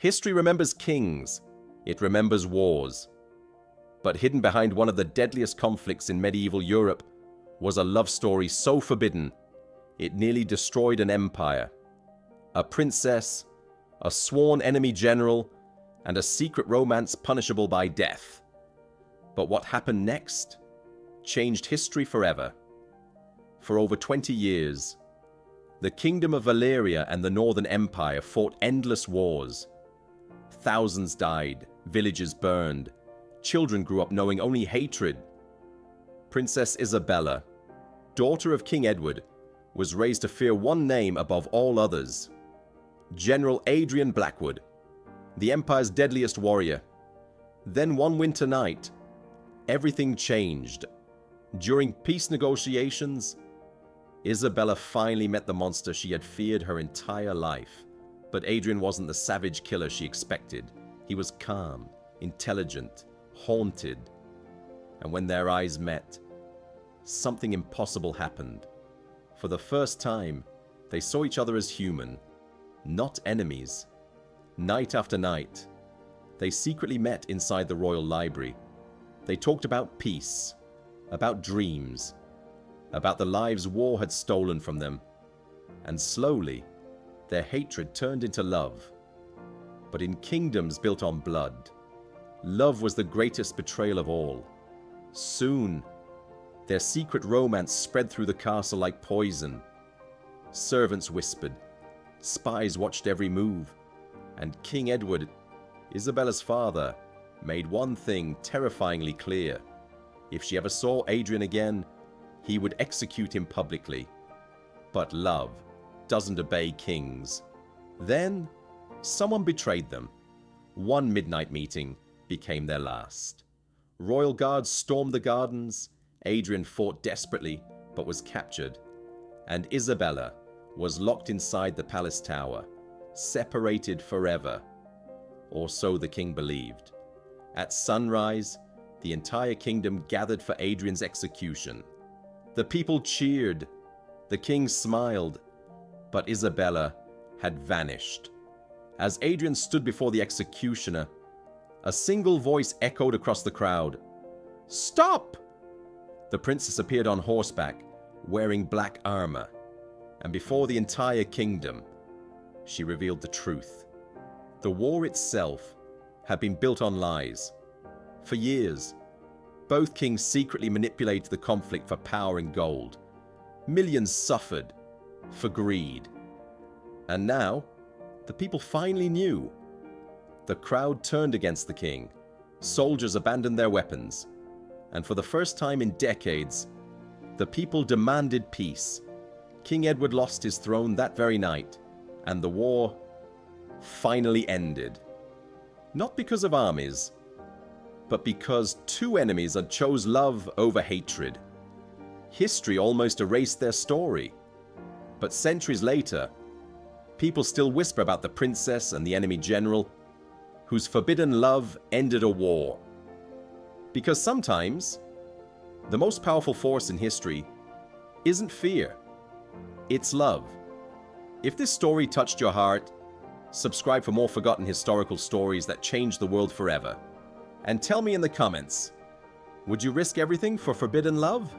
History remembers kings, it remembers wars. But hidden behind one of the deadliest conflicts in medieval Europe was a love story so forbidden, it nearly destroyed an empire. A princess, a sworn enemy general, and a secret romance punishable by death. But what happened next changed history forever. For over 20 years, the Kingdom of Valyria and the Northern Empire fought endless wars. Thousands died, villages burned, children grew up knowing only hatred. Princess Isabella, daughter of King Edward, was raised to fear one name above all others: General Adrian Blackwood, the Empire's deadliest warrior. Then one winter night, everything changed. During peace negotiations, Isabella finally met the monster she had feared her entire life. But Adrian wasn't the savage killer she expected. He was calm, intelligent, haunted. And when their eyes met, something impossible happened. For the first time, they saw each other as human, not enemies. Night after night, they secretly met inside the royal library. They talked about peace, about dreams, about the lives war had stolen from them. And slowly, their hatred turned into love. But in kingdoms built on blood, love was the greatest betrayal of all. Soon, their secret romance spread through the castle like poison. Servants whispered, spies watched every move, and King Edward, Isabella's father, made one thing terrifyingly clear. If she ever saw Adrian again, he would execute him publicly. But love doesn't obey kings. Then, someone betrayed them. One midnight meeting became their last. Royal guards stormed the gardens. Adrian fought desperately, but was captured. And Isabella was locked inside the palace tower, separated forever. Or so the king believed. At sunrise, the entire kingdom gathered for Adrian's execution. The people cheered. The king smiled. But Isabella had vanished. As Adrian stood before the executioner, a single voice echoed across the crowd. "Stop!" The princess appeared on horseback, wearing black armor. And before the entire kingdom, she revealed the truth. The war itself had been built on lies. For years, both kings secretly manipulated the conflict for power and gold. Millions suffered for greed. And now, the people finally knew. The crowd turned against the king. Soldiers abandoned their weapons. And for the first time in decades, the people demanded peace. King Edward lost his throne that very night, and the war finally ended. Not because of armies, but because two enemies had chose love over hatred. History almost erased their story. But centuries later, people still whisper about the princess and the enemy general, whose forbidden love ended a war. Because sometimes, the most powerful force in history isn't fear, it's love. If this story touched your heart, subscribe for more forgotten historical stories that changed the world forever. And tell me in the comments, would you risk everything for forbidden love?